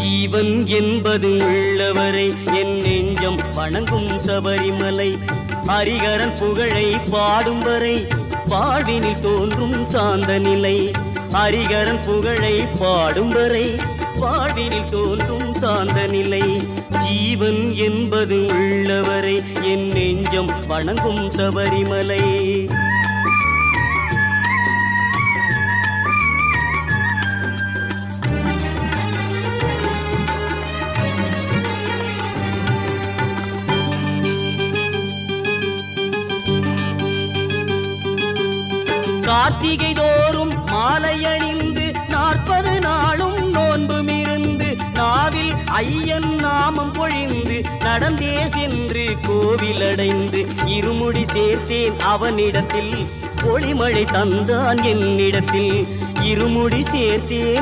ஜீவன் என்பது உள்ளவரை என் நெஞ்சம் வணங்கும் சபரிமலை. ஹரிகரன் புகழை பாடும் வரை வாழ்வினில் தோன்றும் சாந்த நிலை. ஹரிகரன் புகழை பாடும் வரை வாழ்வினில் தோன்றும் சாந்த நிலை. ஜீவன் என்பது உள்ளவரை என் நெஞ்சம் வணங்கும் சபரிமலை. கார்த்திகை தோறும் மாலை அணிந்து 40 நாளும் நோன்பும் இருந்து நாவில் ஐயன் நாமம் பொழிந்து நடந்தே சென்று கோவில் அடைந்து இருமுடி சேர்த்தேன் அவனிடத்தில். ஒளிமழை தந்தான் என்னிடத்தில். இருமுடி சேர்த்தேன்